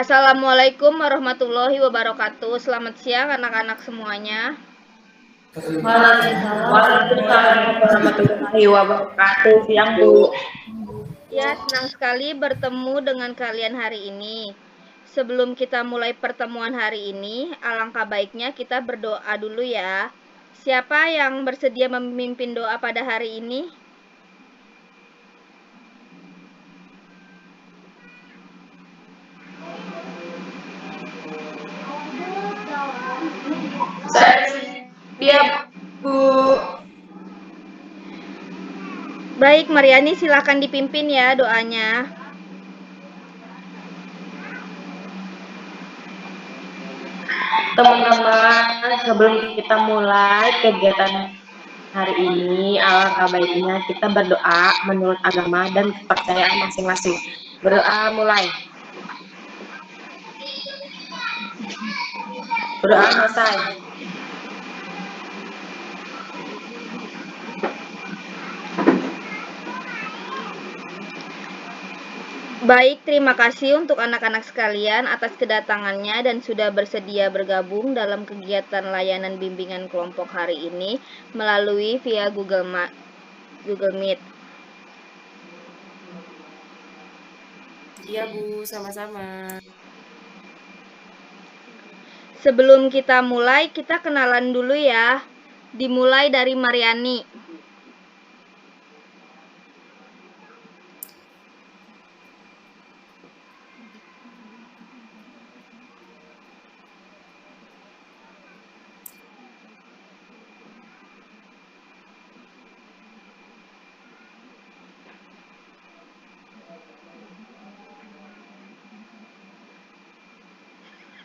Assalamualaikum warahmatullahi wabarakatuh. Selamat siang anak-anak semuanya. Waalaikumsalam warahmatullahi wabarakatuh. Siang, Bu. Ya, senang sekali bertemu dengan kalian hari ini. Sebelum kita mulai pertemuan hari ini, alangkah baiknya kita berdoa dulu ya. Siapa yang bersedia memimpin doa pada hari ini? Saya Bu. Baik, Mariani silakan dipimpin ya doanya. Teman-teman, sebelum kita mulai kegiatan hari ini, alangkah baiknya kita berdoa menurut agama dan kepercayaan masing-masing. Berdoa mulai. Berdoa selesai. Baik, terima kasih untuk anak-anak sekalian atas kedatangannya dan sudah bersedia bergabung dalam kegiatan layanan bimbingan kelompok hari ini melalui via Google Meet. Iya Bu, sama-sama. Sebelum kita mulai, kita kenalan dulu ya. Dimulai dari Mariani.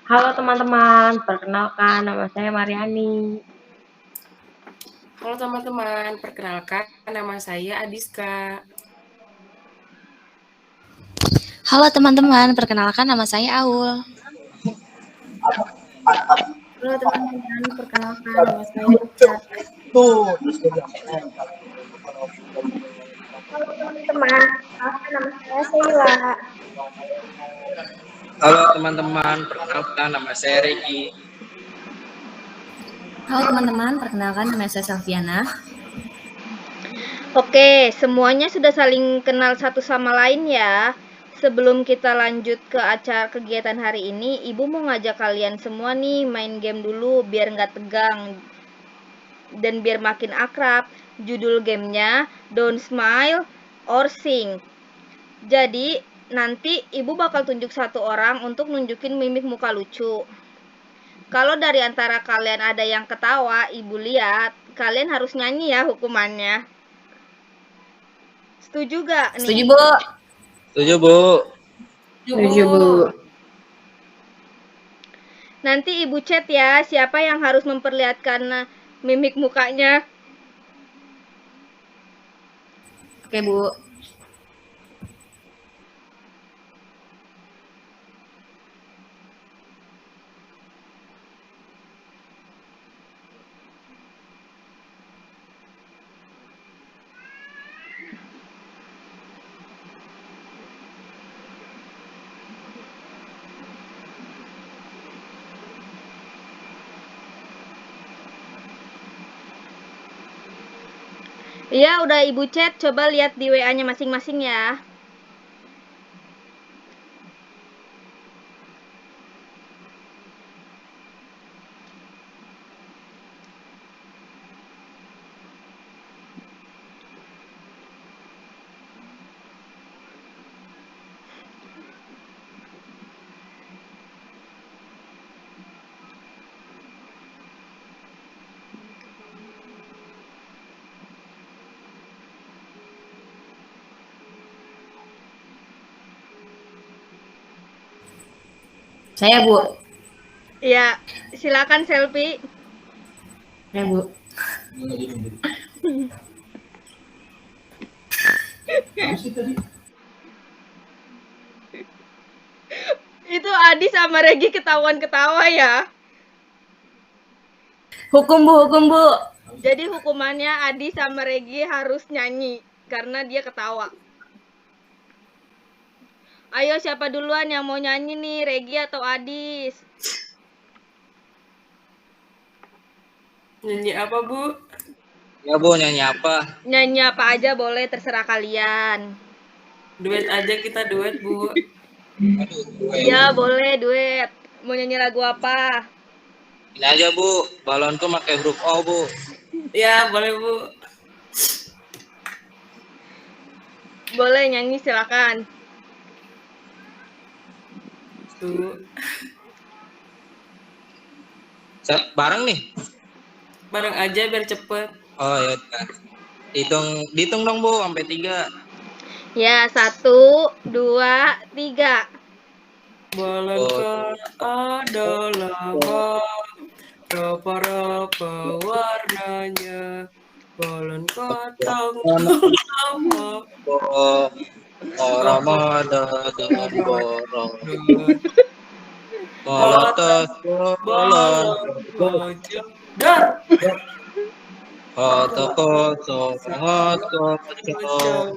Halo teman-teman, perkenalkan nama saya Mariani. Halo teman-teman, perkenalkan nama saya Adiska. Halo teman-teman, perkenalkan nama saya Aul. Halo teman-teman, perkenalkan nama saya Ica. Halo teman-teman, perkenalkan nama saya Sheila. Halo teman-teman, perkenalkan nama saya Regi. Halo teman-teman, perkenalkan nama saya Selviana. Oke, semuanya sudah saling kenal satu sama lain ya. Sebelum kita lanjut ke acara kegiatan hari ini, Ibu mau ngajak kalian semua nih main game dulu biar nggak tegang dan biar makin akrab. Judul gamenya Don't Smile or Sing. Jadi nanti Ibu bakal tunjuk satu orang untuk nunjukin mimik muka lucu. Kalau dari antara kalian ada yang ketawa, Ibu lihat, kalian harus nyanyi ya hukumannya. Setuju gak nih? Setuju, Bu. Setuju, Bu. Setuju, Bu. Nanti Ibu chat ya, siapa yang harus memperlihatkan mimik mukanya. Oke, Bu. Iya, udah Ibu chat, coba lihat di WA-nya masing-masing ya. Saya, Bu. Iya, silakan selfie. Ya, Bu. Itu Adi sama Regi ketahuan ketawa ya. Hukum, Bu, hukum, Bu. Jadi hukumannya Adi sama Regi harus nyanyi karena dia ketawa. Ayo siapa duluan yang mau nyanyi nih, Regi atau Adis? Nyanyi apa, Bu? Ya Bu, nyanyi apa? Nyanyi apa aja boleh, terserah kalian. Duet aja kita duet, Bu. Aduh, Ya boleh duet. Mau nyanyi lagu apa? ini aja Bu, balonku pakai huruf O Bu. Ya, boleh, Bu. Boleh nyanyi silakan. Tuh, Bareng nih. bareng aja biar cepet. Oh ya udah. Dihitung dong Bu, sampai 3. Ya 1, 2, 3. Balonku adalah berapa warnanya. Balon kotong lama. Orang ada dengan borong. Meletas bola. Gajah. Dar. Kata kosong sangat kacau.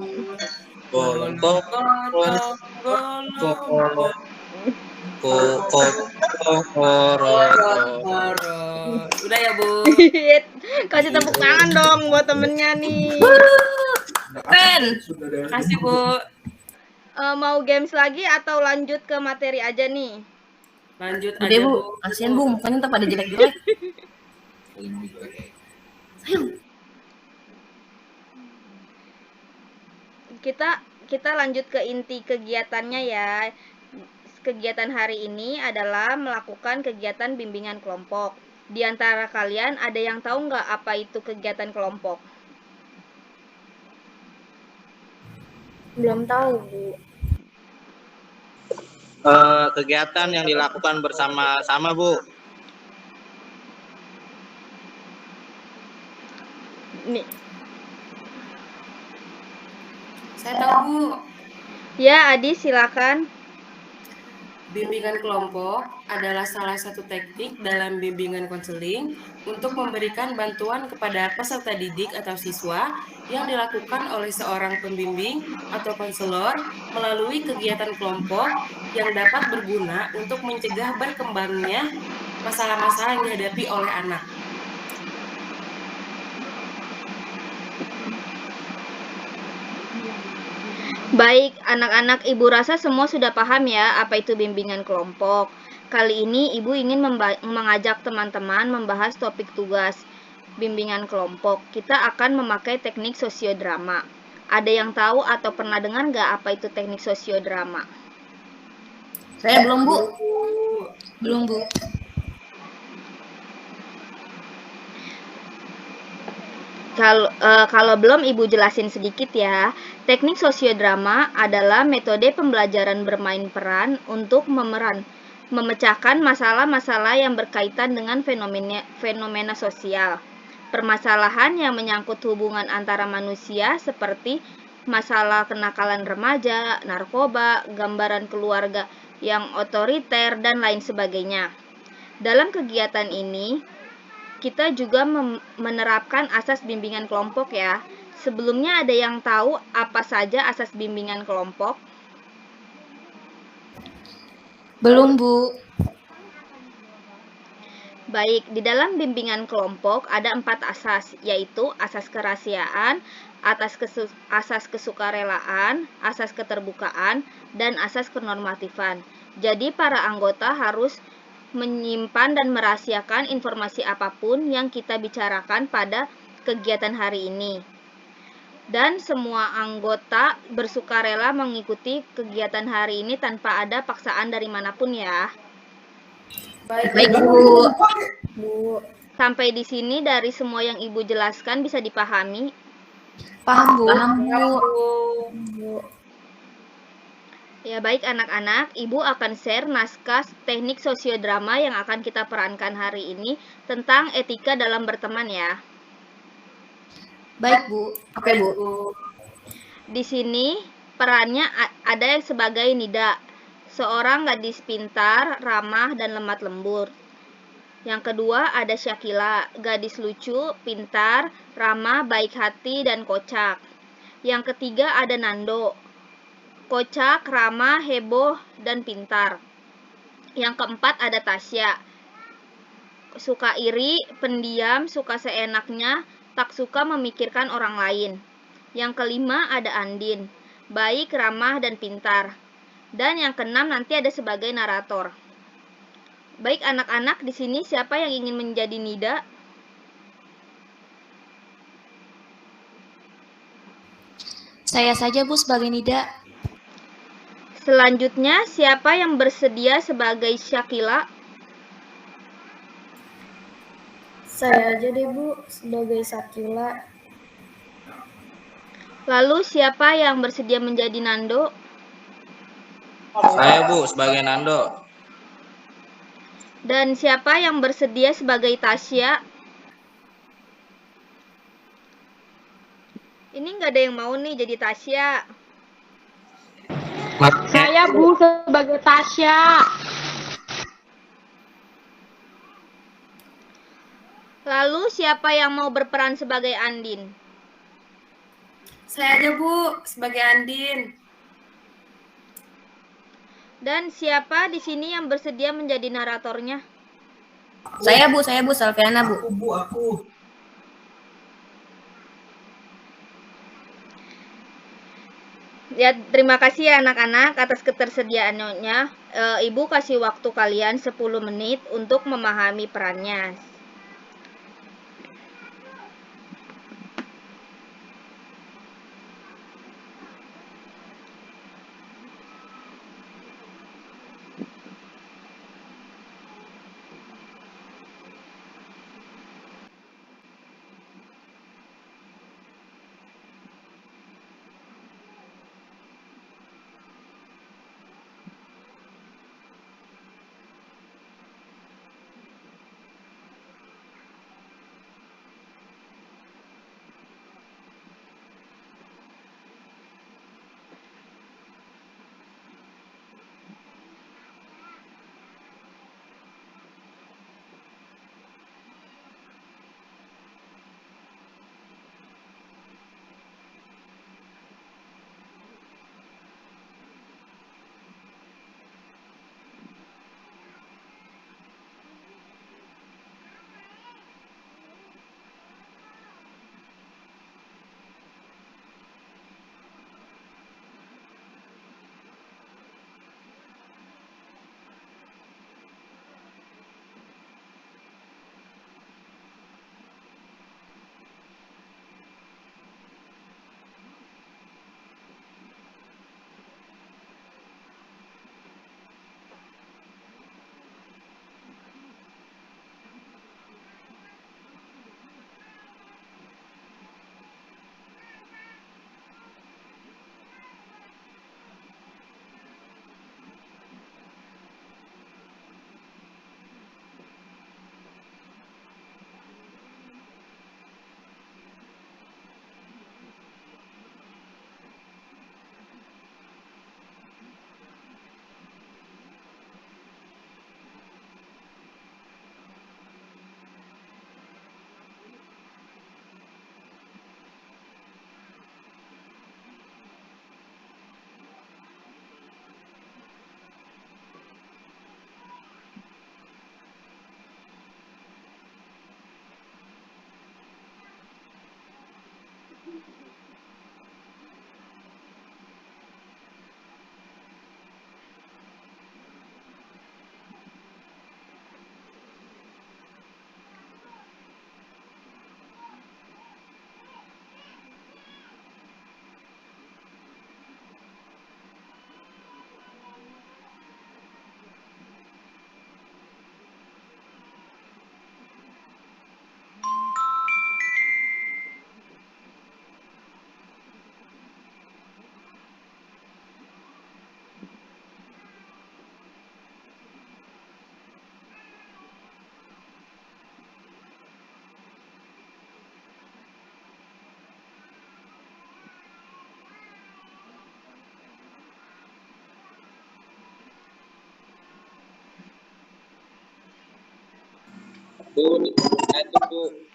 Bolong Kotong kosong. Kok Udah ya, Bu. Kasih tepuk tangan dong buat temennya nih. Keren. Kasih, Bu. Mau games lagi atau lanjut ke materi aja nih? Lanjut Udah, aja, Bu. Bu. Kasihan, Bu. Mukanya ntar pada jelek-jelek. Kita lanjut ke inti kegiatannya ya. Kegiatan hari ini adalah melakukan kegiatan bimbingan kelompok. Di antara kalian ada yang tahu nggak apa itu kegiatan kelompok? Belum tahu, Bu. kegiatan yang dilakukan bersama-sama Bu. Nih, Saya tahu, Bu. ya Adi silakan. Bimbingan kelompok adalah salah satu teknik dalam bimbingan konseling untuk memberikan bantuan kepada peserta didik atau siswa yang dilakukan oleh seorang pembimbing atau konselor melalui kegiatan kelompok yang dapat berguna untuk mencegah berkembangnya masalah-masalah yang dihadapi oleh anak. Baik, anak-anak, Ibu rasa semua sudah paham ya apa itu bimbingan kelompok. Kali ini Ibu ingin mengajak teman-teman membahas topik tugas bimbingan kelompok. Kita akan memakai teknik sosiodrama. Ada yang tahu atau pernah dengar nggak apa itu teknik sosiodrama? Saya belum, Bu. Belum, Bu. Kalau belum, Ibu jelasin sedikit ya. Teknik sosiodrama adalah metode pembelajaran bermain peran untuk memecahkan masalah-masalah yang berkaitan dengan fenomena sosial. Permasalahan yang menyangkut hubungan antara manusia seperti masalah kenakalan remaja, narkoba, gambaran keluarga yang otoriter, dan lain sebagainya. Dalam kegiatan ini, kita juga menerapkan asas bimbingan kelompok ya. Sebelumnya ada yang tahu apa saja asas bimbingan kelompok? Belum, Bu. Baik, di dalam bimbingan kelompok ada 4 asas, yaitu asas kerahasiaan, asas kesukarelaan, asas keterbukaan, dan asas kenormatifan. Jadi para anggota harus menyimpan dan merahasiakan informasi apapun yang kita bicarakan pada kegiatan hari ini. Dan semua anggota bersukarela mengikuti kegiatan hari ini tanpa ada paksaan dari manapun ya. Baik, Bu. Bu. Sampai di sini dari semua yang Ibu jelaskan bisa dipahami? Paham, Bu. Paham, Bu. Bu. Ya baik anak-anak, Ibu akan share naskah teknik sosiodrama yang akan kita perankan hari ini tentang etika dalam berteman ya. Baik, Bu. Oke, Bu. Di sini perannya ada yang sebagai Nida, seorang gadis pintar, ramah, dan lemah lembut. Yang kedua ada Syakila, gadis lucu, pintar, ramah, baik hati, dan kocak. Yang ketiga ada Nando, kocak, ramah, heboh, dan pintar. Yang keempat ada Tasya, suka iri, pendiam, suka seenaknya, tak suka memikirkan orang lain. Yang kelima ada Andin, baik, ramah, dan pintar. Dan yang keenam nanti ada sebagai narator. Baik anak-anak, di sini siapa yang ingin menjadi Nida? Saya saja, Bu, sebagai Nida. Selanjutnya, siapa yang bersedia sebagai Syakila? Saya aja deh Bu sebagai Sakila. Lalu siapa yang bersedia menjadi Nando? Saya Bu sebagai Nando. Dan siapa yang bersedia sebagai Tasya? Ini nggak ada yang mau nih jadi Tasya. Saya Bu sebagai Tasya. Lalu siapa yang mau berperan sebagai Andin? Saya aja Bu, sebagai Andin. Dan siapa di sini yang bersedia menjadi naratornya? Saya Bu, Salviana Bu. Ya, terima kasih ya anak-anak atas ketersediaannya. Ibu kasih waktu kalian 10 menit untuk memahami perannya. Bu, saya tunggu.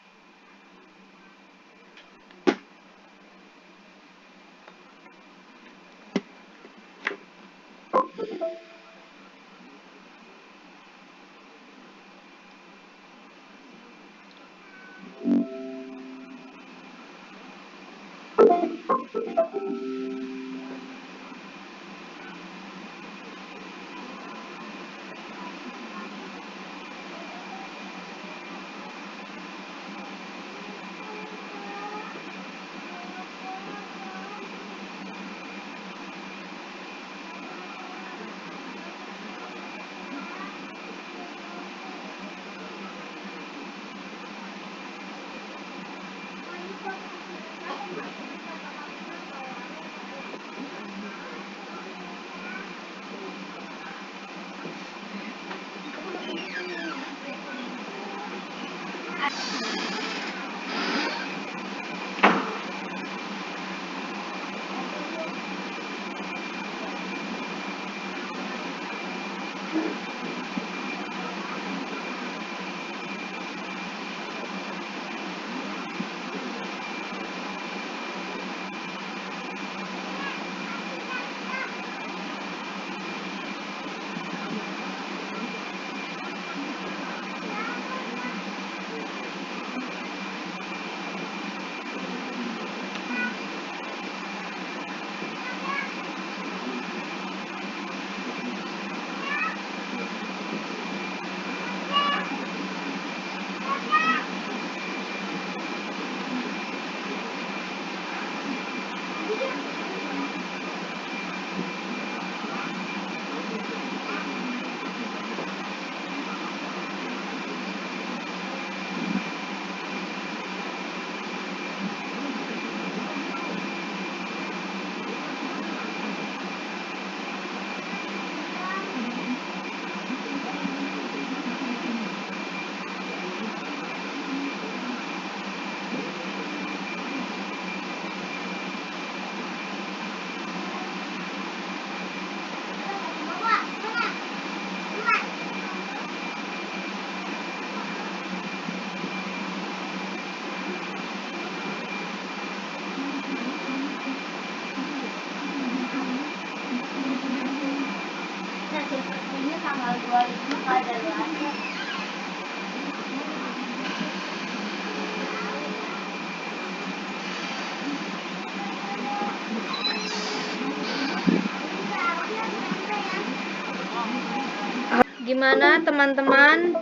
Gimana teman-teman?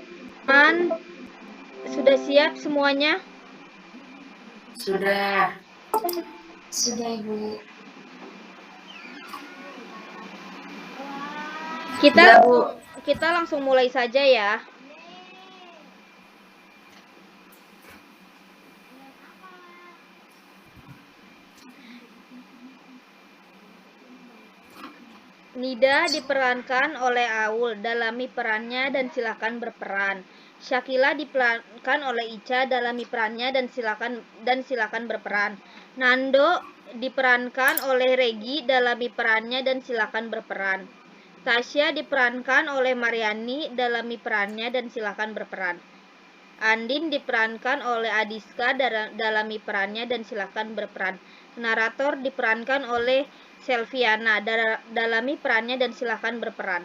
Sudah siap semuanya? Sudah. Sudah, Ibu. Kita langsung mulai saja ya. Nida diperankan oleh Aul, dalami perannya dan silakan berperan. Syakila diperankan oleh Ica, dalami perannya dan silakan berperan. Nando diperankan oleh Regi, dalami perannya dan silakan berperan. Tasya diperankan oleh Mariani, dalami perannya dan silakan berperan. Andin diperankan oleh Adiska, dalami perannya dan silakan berperan. Narator diperankan oleh Selviana, dalami perannya dan silakan berperan.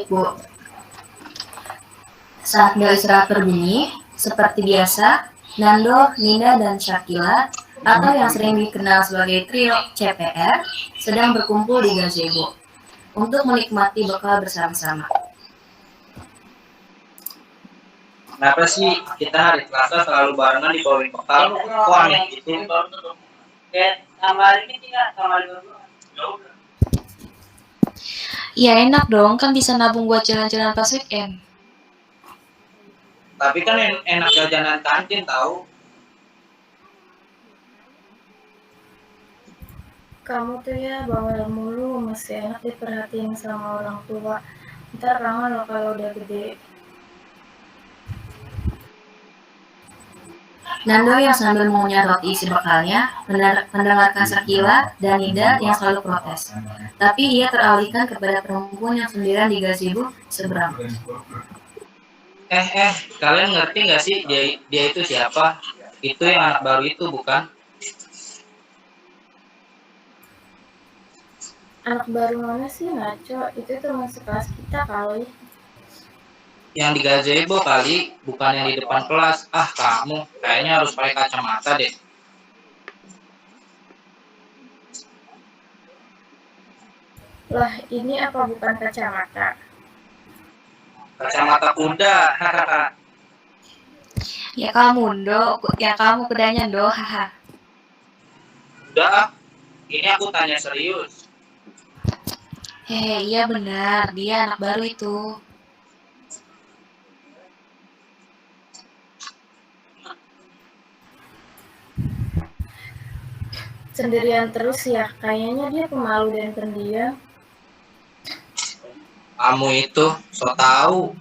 Bu. Saat bel istirahat berbunyi, seperti biasa, Nando, Nina, dan Syakila, atau yang sering dikenal sebagai trio CPR, sedang berkumpul di gazebo untuk menikmati bekal bersama-sama. Kenapa sih kita hari Selasa selalu barengan di bawain bekal? Kok aneh gitu? Ya enak dong, kan bisa nabung buat jalan-jalan pas weekend. Tapi kan enak jajanan kantin tahu. Kamu tuh ya bawel mulu, masih enak diperhatiin sama orang tua. Ntar kangen loh kalau udah gede. Nando yang sambil mengunyah roti isi bekalnya, mendengarkan Syakila dan Nida yang selalu protes. Tapi ia teralihkan kepada perempuan yang sendirian di gazebo seberang. Kalian ngerti nggak sih dia itu siapa? Itu yang anak baru itu bukan? Anak baru mana sih, ngaco? Itu teman sekelas kita kali. Yang di gazebo kali, bukan yang di depan kelas. Ah, kamu kayaknya harus pakai kacamata deh. Lah, ini apa bukan kacamata? Kacamata kuda. Ya kamu kudanya do, haha. Udah, ini aku tanya serius. Iya benar, dia anak baru itu. Sendirian terus ya, kayaknya dia pemalu dan pendiam. Kamu itu so tahu.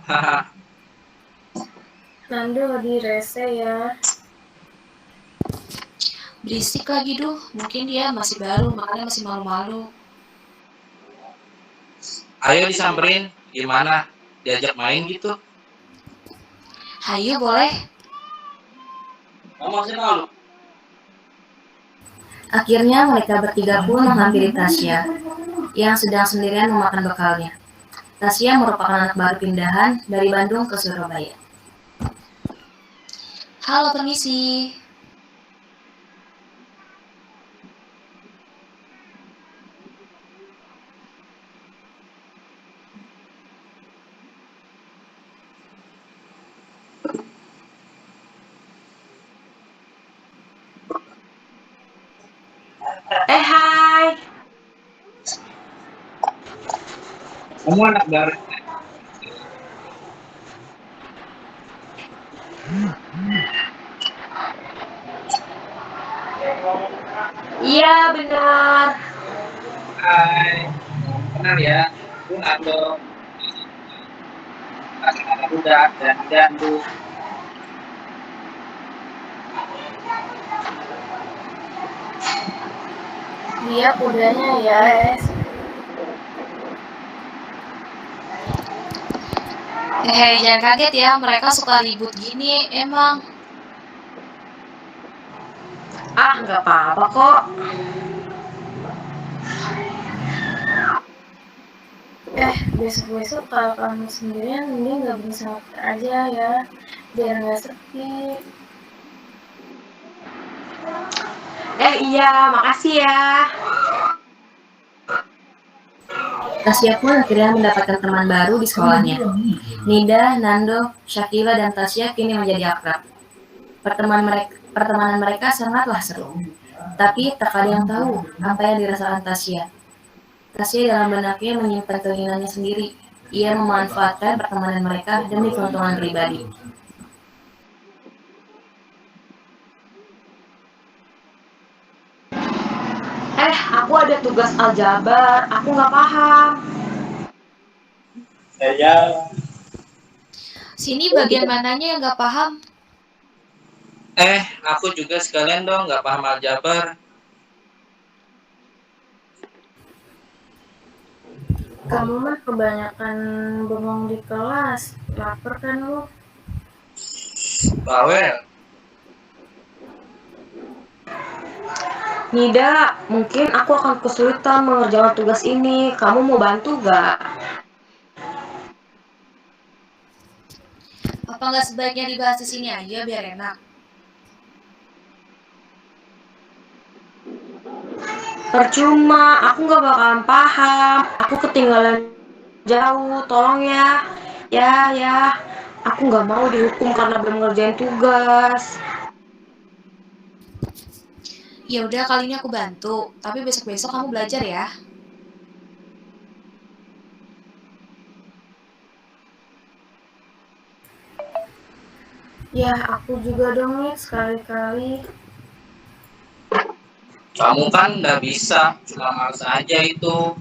Nando lagi rese ya. Berisik lagi duh, mungkin dia masih baru, makanya masih malu-malu. Ayo disamperin, gimana? Diajak main gitu? Hayu boleh? Kamu masih malu? Akhirnya mereka bertiga pun menghampiri Tasya, yang sedang sendirian memakan bekalnya. Tasya merupakan anak baru pindahan dari Bandung ke Surabaya. Halo, permisi. Hai. Kamu anak baru. Iya, benar. Hai, kenal ya. Aku Nando. Anak muda dan gandum. Dia kudanya ya, Es. Jangan kaget ya, mereka suka ribut gini emang. Ah, nggak apa-apa kok. Besok-besok kalau kamu sendirian, mending gabung sama kita aja ya, biar nggak sepi. Iya, makasih ya. Tasya pun akhirnya mendapatkan teman baru di sekolahnya. Nida, Nando, Shakila, dan Tasya kini menjadi akrab. Pertemanan mereka sangatlah seru. Tapi tak ada yang tahu apa yang dirasakan Tasya. Tasya dalam benaknya menyimpan keinginannya sendiri. Ia memanfaatkan pertemanan mereka demi keuntungan pribadi. Aku ada tugas aljabar. Aku nggak paham. Sini bagian mananya yang nggak paham? Aku juga sekalian dong, nggak paham aljabar. Kamu mah kebanyakan bengong di kelas. Lapar kan lu? Bawel. Nida, mungkin aku akan kesulitan mengerjakan tugas ini. Kamu mau bantu gak? Apa nggak sebaiknya dibahas di sini aja biar enak? Percuma, aku nggak bakalan paham. Aku ketinggalan jauh, tolong ya. Ya. Aku nggak mau dihukum karena belum ngerjain tugas. Ya udah kali ini aku bantu, tapi besok-besok kamu belajar ya. Ya, aku juga dong nih sekali-kali. Kamu kan nggak bisa, cuma males aja itu.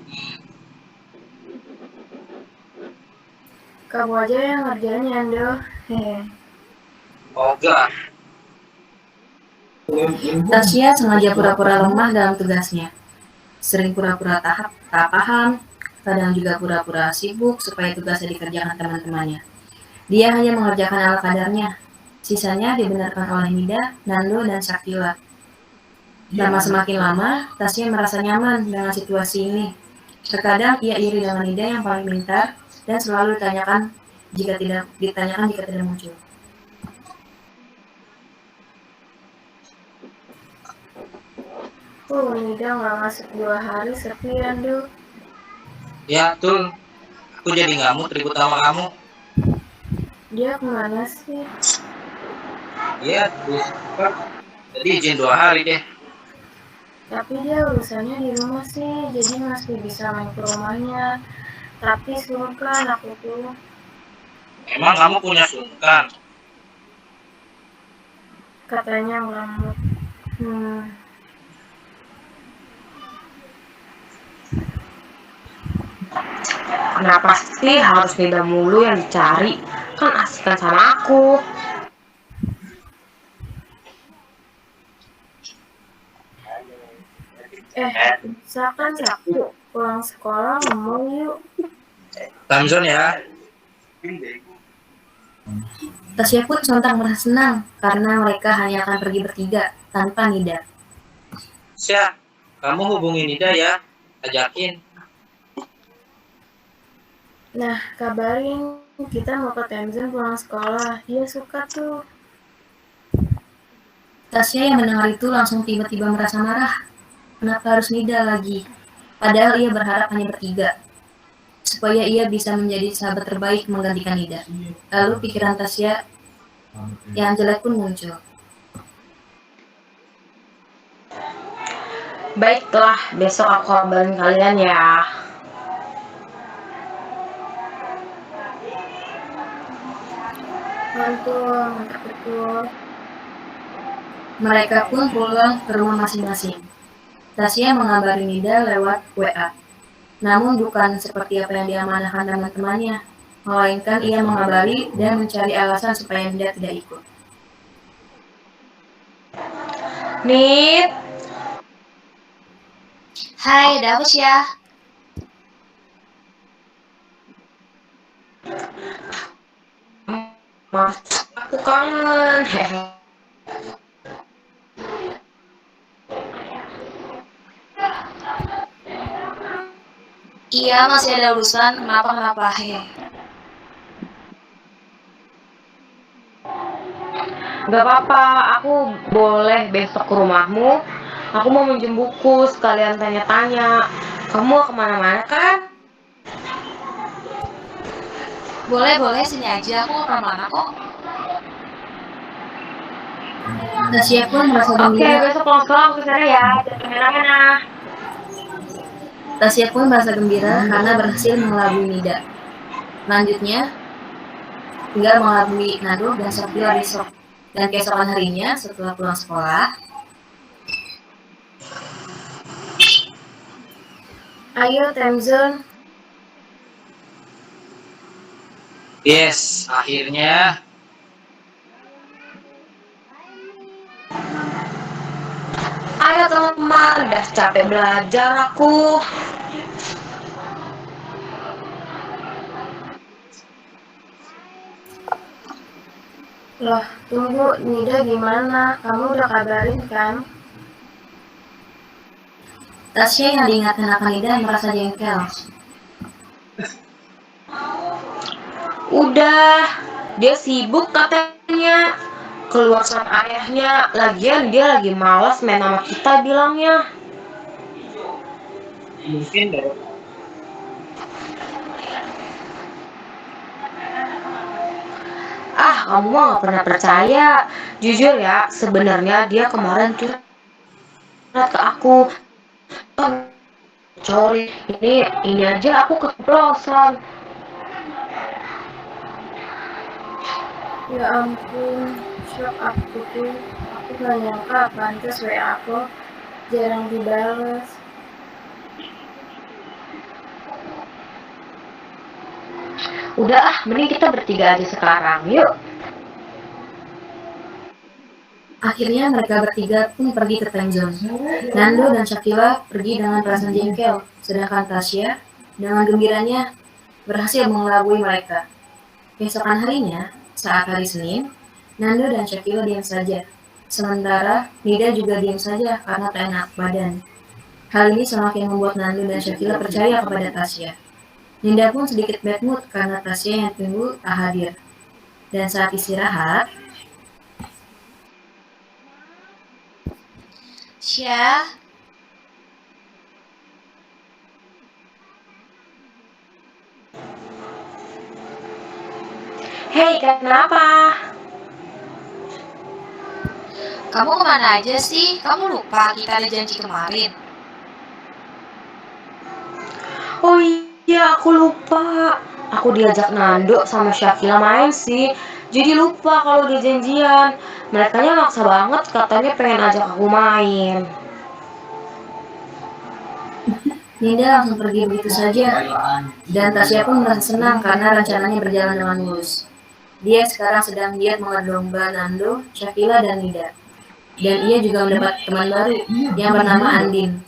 Kamu aja yang ngerjain ya, Ndo. Ogah. Tasya sengaja pura-pura lemah dalam tugasnya. Sering pura-pura tak paham, kadang juga pura-pura sibuk supaya tugasnya dikerjakan teman-temannya. Dia hanya mengerjakan ala kadarnya. Sisanya dibenarkan oleh Nida, Nando, dan Shakila. Semakin lama, Tasya merasa nyaman dengan situasi ini. Terkadang ia iri dengan Nida yang paling pintar dan selalu ditanyakan jika tidak muncul. Nida nggak masuk 2 hari sepi ya, Ndo. Ya, betul. Aku jadi nggak mood ribut sama kamu. Dia kemana sih? Iya, jadi izin 2 hari deh. Tapi dia urusannya di rumah sih, jadi masih bisa main ke rumahnya. Tapi sungkan aku tuh. Emang kamu punya sungkan? Katanya ngamuk. Kenapa sih harus Nida mulu yang dicari? Kan asikan sama aku. Misalkan Sabtu pulang sekolah ngomong yuk. Tamzon ya. Tasya pun sontak merasa senang karena mereka hanya akan pergi bertiga tanpa Nida. Tasya, kamu hubungi Nida ya. Ajakin. Nah, kabarin kita mau ke Tenzin pulang sekolah. Dia suka tuh. Tasya yang mendengar itu langsung tiba-tiba merasa marah. Kenapa harus Nida lagi? Padahal ia berharap hanya bertiga. Supaya ia bisa menjadi sahabat terbaik menggantikan Nida. Lalu pikiran Tasya yang jelek pun muncul. Baiklah, besok aku kabarin kalian ya. Mantul, mantap betul. Mereka pun pulang ke rumah masing-masing. Tasya mengabari Nida lewat WA. Namun bukan seperti apa yang diamanahkan teman-temannya, melainkan ia mengabari dan mencari alasan supaya Nida tidak ikut. Nit, Hai, ada apa sih ya? Mas, aku kangen. Hehe. Iya, masih ada urusan. Kenapa? Heh. Gak apa-apa, aku boleh besok ke rumahmu. Aku mau minjem buku, sekalian tanya-tanya. Kamu mau kemana-mana kan? Boleh, sini aja. Aku nggak kemana kok. Tasya pun merasa Oke, gembira. besok pulang sekolah aku kesana ya. Jangan kemana-mana. Tasya pun merasa gembira karena berhasil mengelabui Nida. Selanjutnya, tinggal mengelabui Nado dan Sofia besok. Dan keesokan harinya, setelah pulang sekolah, Ayo Tenzin. Yes, akhirnya. Ayo teman-teman, udah capek belajar aku. Loh, tunggu, Nida gimana? Kamu udah kabarin kan? Tasya yang diingatkan akan Nida merasa jengkel. Udah, dia sibuk katanya. Keluar sama ayahnya. Lagian dia lagi malas main sama kita bilangnya. Mungkin deh. Ah, kamu mah gak pernah percaya. Jujur ya, sebenarnya dia kemarin curhat ke aku. Sorry, ini aja aku keceplosan. Ya ampun, shock aku tuh. Aku gak nyangka pantas WA aku jarang dibales. Udah ah, mending kita bertiga aja sekarang. Yuk. Akhirnya mereka bertiga pun pergi ke Tenzon. Nando dan Shakila pergi dengan perasaan jengkel, sedangkan Tasya dengan gembiranya berhasil mengelabui mereka. Keesokan harinya, saat hari Senin, Nando dan Shakila diam saja. Sementara Nida juga diam saja karena tak enak badan. Hal ini semakin membuat Nando dan Shakila percaya kepada Tasya. Nida pun sedikit bad mood karena Tasya yang tunggu tak hadir. Dan saat istirahat, Syah, Hei, kenapa? kamu kemana aja sih? Kamu lupa kita ada janji kemarin. Oh iya, aku lupa. Aku diajak Nando sama Syakila main sih. Jadi lupa kalau dia janjian. Merekanya maksa banget katanya pengen ajak aku main. Nida langsung pergi begitu saja. Dan Tasya pun merasa senang karena rencananya berjalan dengan mulus. Dia sekarang sedang giat mengedomba Nando, Shakila, dan Nida. Dan ia juga mendapat teman baru yang bernama Andin.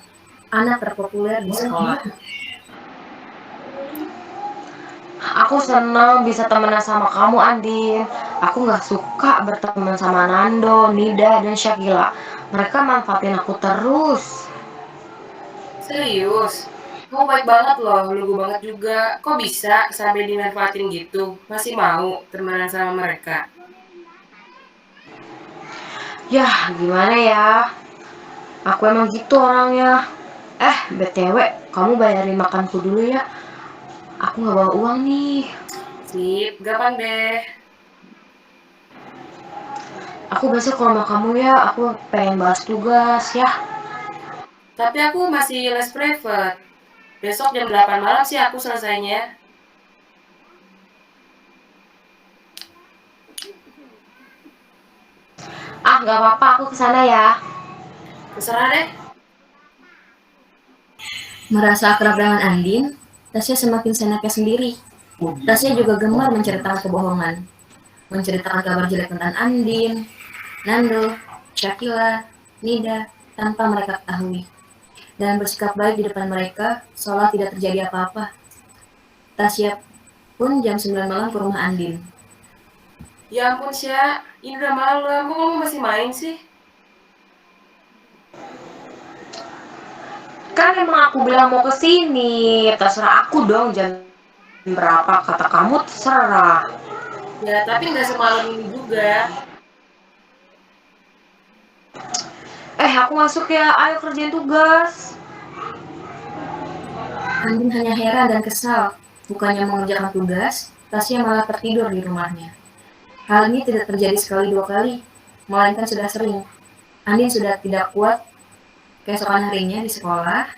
anak terpopuler di sekolah. Aku senang bisa temenan sama kamu, Andin. Aku nggak suka berteman sama Nando, Nida, dan Syakila. Mereka manfaatin aku terus. Serius? Kamu baik banget loh, lugu banget juga. Kok bisa sampai dimanfaatin gitu? Masih mau temenan sama mereka? Yah, gimana ya? Aku emang gitu orangnya. BTW, kamu bayarin makanku dulu ya. Aku nggak bawa uang nih. Sip, gampang deh. Aku besok ke rumah kamu ya. Aku pengen bahas tugas ya. Tapi aku masih les private. Besok jam 8 malam sih aku selesainya. Nggak apa-apa. Aku kesana ya. Terserah deh. Merasa akrab dengan Andin, Tasya semakin seenaknya sendiri. Tasya juga gemar menceritakan kebohongan, menceritakan kabar jelek tentang Andin, Nando, Syakila, Nida, tanpa mereka ketahui, dan bersikap baik di depan mereka, seolah tidak terjadi apa-apa. Tasya pun jam 9 malam ke rumah Andin. Ya ampun Sya, ini udah malam. Kok kamu masih main sih? Kan emang aku bilang mau kesini. Terserah aku dong jam berapa. Kata kamu terserah. Ya, tapi nggak semalam ini juga. Aku masuk ya. Ayo kerjain tugas. Andin hanya heran dan kesal. Bukannya mengerjakan tugas, Tasya malah tertidur di rumahnya. Hal ini tidak terjadi sekali dua kali, melainkan sudah sering. Andin sudah tidak kuat keesokan harinya di sekolah.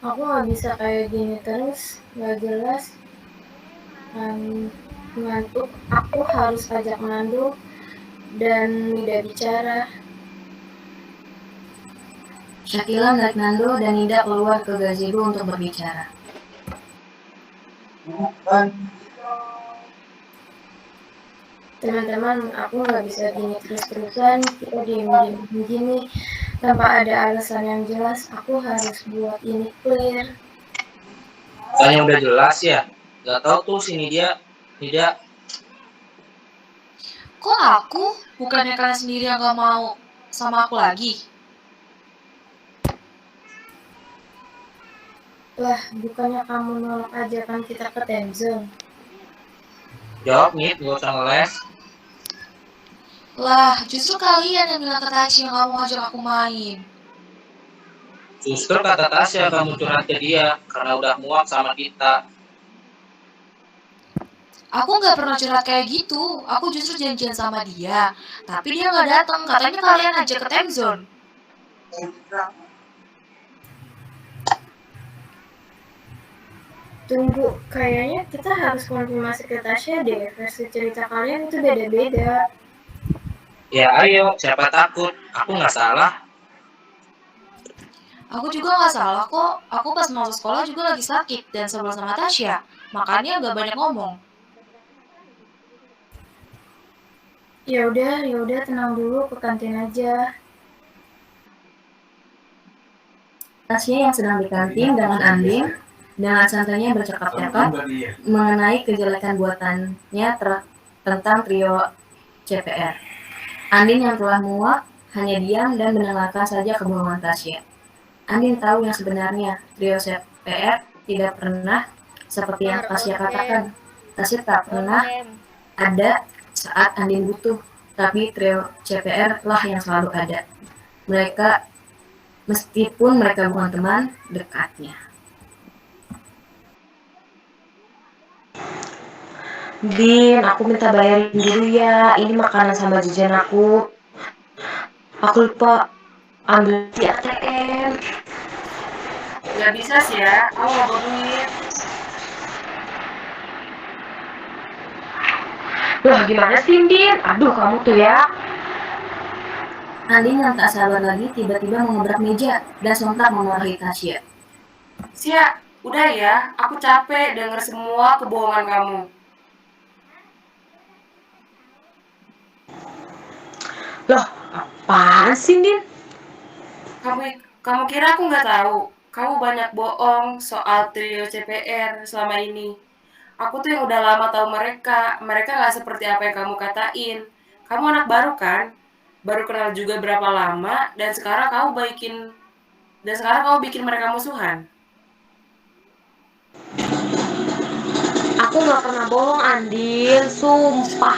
Aku nggak bisa kayak gini terus, nggak jelas. Ngantuk, aku harus ajak Nando dan Nida bicara. Syakila melihat Nando dan Nida keluar ke gazebo untuk berbicara. Teman-teman, aku nggak bisa gini terus-terusan. Kita diem-diem begini tanpa ada alasan yang jelas. Aku harus buat ini clear. Tanya udah jelas ya. Gak tahu tuh sini dia tidak. Kok aku? Bukannya kalian sendiri yang gak mau sama aku lagi? Lah, bukannya kamu nolak ajakan kita ke Tenzon? Jawab nih, gak usah ngeles. Lah, justru kalian yang bilang ke Tasya gak mau ngajak aku main. Justru kata Tasya kamu curhat ke dia karena udah muak sama kita. Aku gak pernah curhat kayak gitu. Aku justru janjian sama dia. Tapi dia gak datang. Katanya kalian ajak ke time zone. Tunggu, kayaknya kita harus konfirmasi ke Tasya deh. Versi cerita kalian itu beda-beda. Ya ayo, siapa takut? Aku nggak salah. Aku juga gak salah kok. Aku pas masuk sekolah juga lagi sakit dan sebel sama Tasya. Makanya gak banyak ngomong. Ya udah, tenang dulu, ke kantin aja. Tasya yang sedang di kantin dengan Andin dengan santainya bercakap-cakap mengenai kejelekan buatannya tentang trio CPR. Andin yang telah muak hanya diam dan mendengarkan saja kebohongan Tasya. Andin tahu yang sebenarnya, trio CPR tidak pernah seperti yang Tasya katakan. Tasya tak pernah ada saat Andin butuh, tapi trio CPR lah yang selalu ada. Mereka, meskipun mereka bukan teman dekatnya. Din, aku minta bayarin dulu ya. Ini makanan sama jajan aku. Aku lupa ambil di ATM. Nggak bisa sih ya, aku nggak bawa duit. Loh, gimana sih, Din? Aduh, kamu tuh ya. Andin yang tak sabar lagi tiba-tiba mengebrak meja dan sontak memarahi Tasya. Sia, udah ya, aku capek denger semua kebohongan kamu. Loh, apaan sih, Din? Kamu kira aku nggak tahu? Kamu banyak bohong soal trio CPR selama ini. Aku tuh yang udah lama tahu mereka. Mereka nggak seperti apa yang kamu katain. Kamu anak baru kan? Baru kenal juga berapa lama dan sekarang kamu bikin mereka musuhan. Aku nggak pernah bohong, Andin. Sumpah.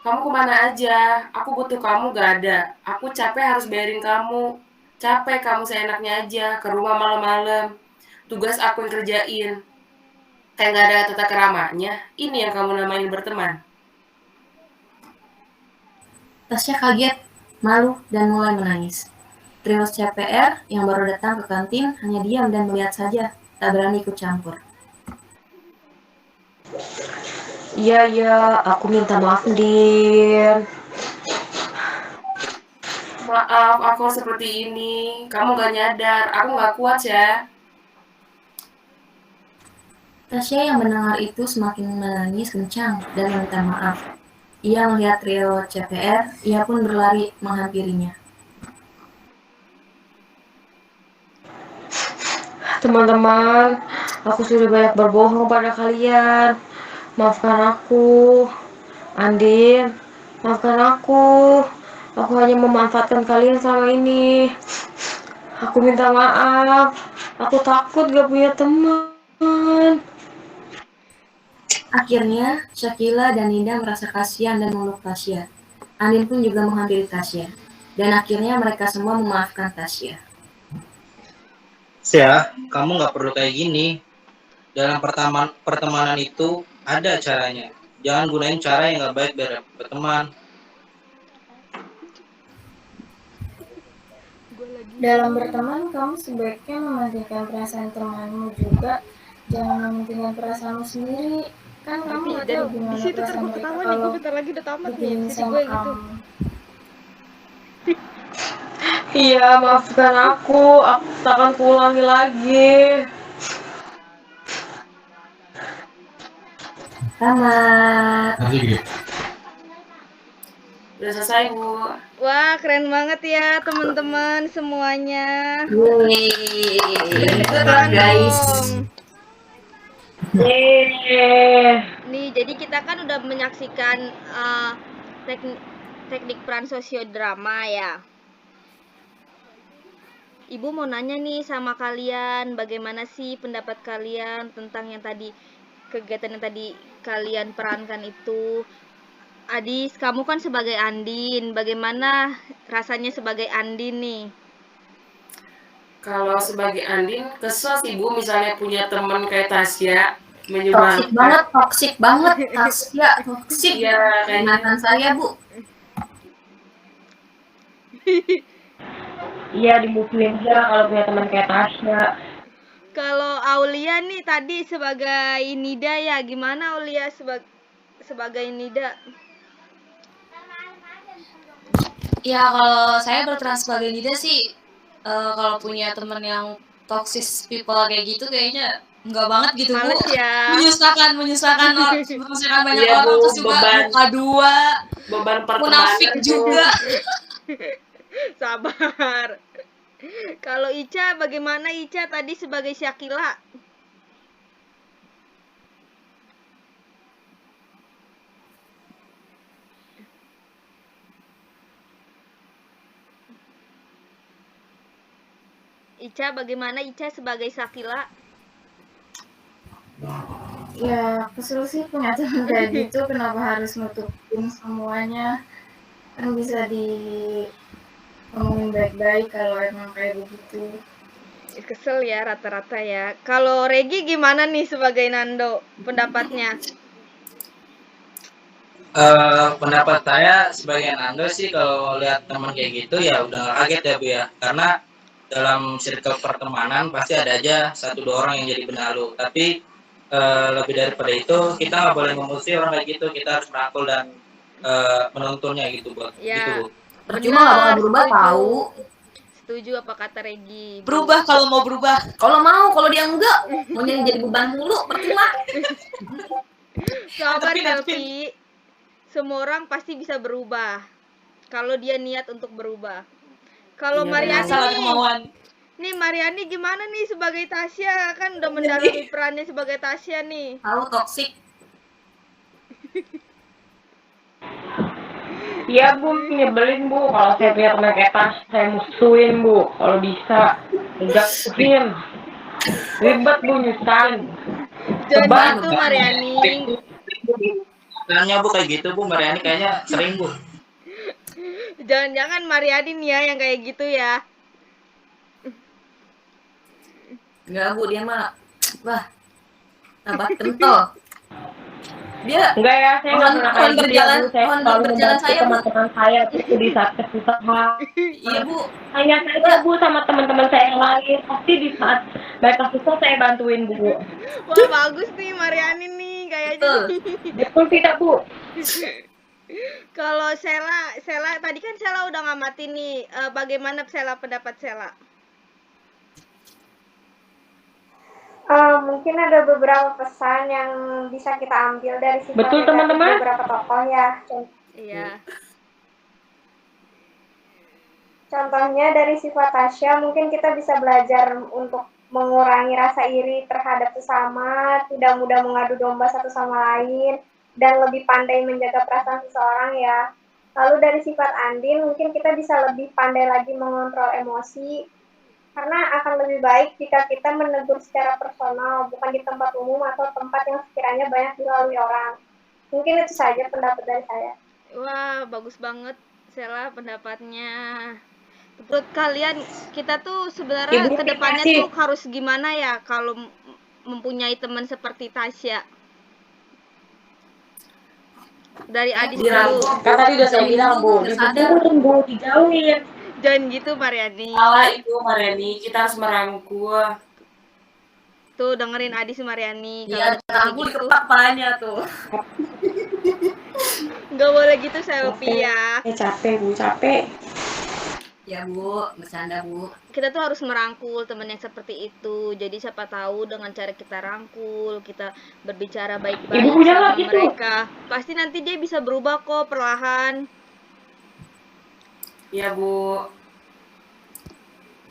Kamu kemana aja? Aku butuh kamu gak ada. Aku capek harus bayarin kamu. Capek kamu seenaknya aja ke rumah malam-malam. Tugas aku yang kerjain. Kayak gak ada tata keramanya. Ini yang kamu namain berteman. Tasya kaget, malu, dan mulai menangis. Trio CPR yang baru datang ke kantin hanya diam dan melihat saja, tak berani ikut campur. Iya, aku minta maaf, Din. Maaf, aku seperti ini. Kamu gak nyadar. Aku gak kuat ya. Tasya yang mendengar itu semakin menangis kencang dan meminta maaf. Ia melihat trio CPR, ia pun berlari menghampirinya. Teman-teman, aku sudah banyak berbohong pada kalian. Maafkan aku. Andin, maafkan aku. Aku hanya memanfaatkan kalian selama ini. Aku minta maaf. Aku takut gak punya teman. Akhirnya, Syakila dan Ninda merasa kasihan dan memeluk Tasya. Andin pun juga menghampiri Tasya. Dan akhirnya mereka semua memaafkan Tasya. Ya, kamu nggak perlu kayak gini. Dalam pertemanan itu ada caranya. Jangan gunain cara yang nggak baik biar berteman. Dalam berteman, kamu sebaiknya mementingkan perasaan temanmu juga. Jangan mementingkan perasaanmu sendiri. Kan kamu gak tahu Di gimana situ perasaan gue mereka ketahuan nih, kalau gue bentar lagi udah tamat nih begini sesi sama gue gitu. kamu. Iya, maafkan aku. Aku tak akan kuulangi lagi. Tamat. Udah selesai, Bu. Wah, keren banget ya teman-teman semuanya. Yeay. Tepuk Keren, tangan guys. dong. Yeay. Nih, jadi kita kan udah menyaksikan teknik peran sosiodrama ya. Ibu mau nanya nih sama kalian, bagaimana sih pendapat kalian tentang yang tadi, kegiatan yang tadi kalian perankan itu? Adis, kamu kan sebagai Andin, bagaimana rasanya sebagai Andin nih? Kalau sebagai Andin, kesel sih Bu misalnya punya teman kayak Tasya Toksik menyebalkan. banget, Tasya, toksik. Iya, kayaknya. Ingatan saya, Bu. Iya, dimusuhin aja kalau punya teman kayak Tasya. Kalau Aulia nih tadi sebagai Nida ya, gimana Aulia sebagai Nida? Ya kalau saya berperan sebagai Nida sih, kalau punya temen yang toxic people kayak gitu kayaknya enggak banget gitu, Bu. Males ya. Menyusahkan banyak Iya, orang, Bu, terus juga beban. muka dua, Beban pertemanan munafik Bu. juga. Sabar. Kalau Ica, bagaimana Ica tadi sebagai Syakila? Ica, bagaimana Ica sebagai Syakila? Ya, kesel sih punya teman kayak gitu. Kenapa harus nutupin semuanya? Kan bisa ngomongin baik-baik kalau emang kayak begitu. Kesel ya rata-rata ya. Kalau Regi gimana nih sebagai Nando pendapatnya? Pendapat saya sebagai Nando sih kalau lihat teman kayak gitu ya udah nggak kaget ya Bu ya. Karena dalam circle pertemanan pasti ada aja 1-2 orang yang jadi benalu. Tapi lebih daripada itu kita nggak boleh memusuhi orang kayak gitu. Kita harus merangkul dan menuntunnya gitu buat Ya, gitu Bu. Percuma nggak bakal berubah setuju. tahu. Setuju apa kata Regi? Berubah kalau mau berubah. Kalau dia enggak, mau jadi beban mulu, percuma. Sabar Hadapin. Selfie. Semua orang pasti bisa berubah. Kalau dia niat untuk berubah. Kalau Iya, Mariani Salah nih, kemauan. nih Mariani gimana nih sebagai Tasya? Kan udah mendalami perannya sebagai Tasya nih. Tahu toksik. Iya Bu, nyebelin Bu. Kalau saya punya teman kayak Tas, saya musuhin Bu. Kalau bisa, jatuhin. Ribet Bu, nyusahin. Jangan Beban. gitu Mariani. Caranya Bu kayak gitu Bu, Mariani kayaknya sering Bu. Jangan-jangan Mariani nih ya yang kayak gitu ya. Enggak Bu, dia mah wah tambah kental. Dia Enggak ya, saya nggak pernah kayak gitu ya Bu. Saya mohon selalu berjalan membantu saya, Bu. teman-teman saya itu di saat kesusahan. Iya Bu, Hanya saja Bu sama teman-teman saya yang lain. Pasti di saat mereka susah saya bantuin Bu. Wah bagus nih Mariani nih kayaknya. betul. Betul tidak Bu? Kalau Sela tadi kan Sela udah ngamatin nih. Bagaimana Sela pendapat Sela? Mungkin ada beberapa pesan yang bisa kita ambil dari sifat Betul, negatif teman-teman. beberapa tokoh ya. Iya. Contohnya dari sifat Tasya, mungkin kita bisa belajar untuk mengurangi rasa iri terhadap sesama, tidak mudah mengadu domba satu sama lain, dan lebih pandai menjaga perasaan seseorang ya. Lalu dari sifat Andin, mungkin kita bisa lebih pandai lagi mengontrol emosi, karena akan lebih baik jika kita menegur secara personal, bukan di tempat umum atau tempat yang sekiranya banyak dilalui orang. Mungkin itu saja pendapat dari saya. Wah, bagus banget Sela pendapatnya. Menurut kalian kita tuh sebenarnya Ibu, kedepannya terima kasih. tuh harus gimana ya kalau mempunyai teman seperti Tasya? Dari Adis dulu. Kan tadi udah saya bilang Bu, dibutuhin Bu, dijauhin. Jangan gitu Mariani. Salah itu Mariani, kita harus merangkul. Tuh dengerin Adis Mariani. Iya, Kalau kayak aku gitu dikepak palanya tuh. nggak boleh gitu Selfie ya. Capek Bu, capek. Ya Bu, bercanda Bu. Kita tuh harus merangkul teman yang seperti itu. Jadi siapa tahu dengan cara kita rangkul, kita berbicara baik-baik Ibu punya sama nggak gitu? mereka, pasti nanti dia bisa berubah kok perlahan. Iya Bu.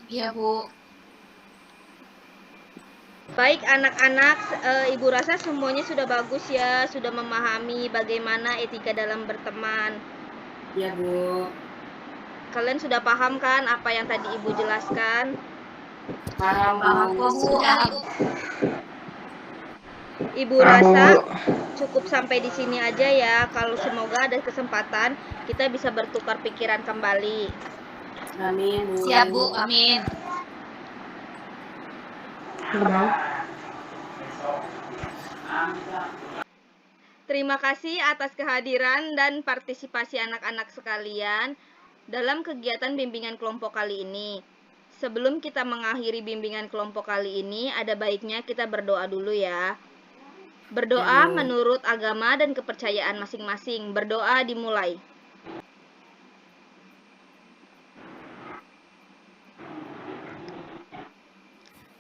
Iya Bu. Baik anak-anak, Ibu rasa semuanya sudah bagus ya, sudah memahami bagaimana etika dalam berteman. Iya Bu. Kalian sudah paham kan apa yang tadi Ibu jelaskan? Paham Bu. Sudah Bu. Ibu rasa cukup sampai di sini aja ya. Kalau semoga ada kesempatan kita bisa bertukar pikiran kembali. Amin Bu. Siap Bu, amin. Terima kasih atas kehadiran dan partisipasi anak-anak sekalian dalam kegiatan bimbingan kelompok kali ini. Sebelum kita mengakhiri bimbingan kelompok kali ini, ada baiknya kita berdoa dulu ya. Berdoa Ya, Bu. menurut agama dan kepercayaan masing-masing. Berdoa dimulai.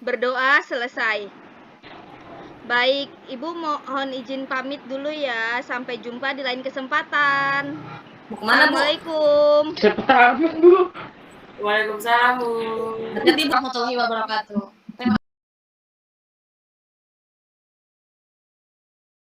Berdoa selesai. Baik, Ibu mohon izin pamit dulu ya. Sampai jumpa di lain kesempatan. Mau kemana Bu? Assalamualaikum. Cepet amat Bu. Waalaikumsalam Bu. Hati-hati Bu. Warahmatullahi wabarakatuh.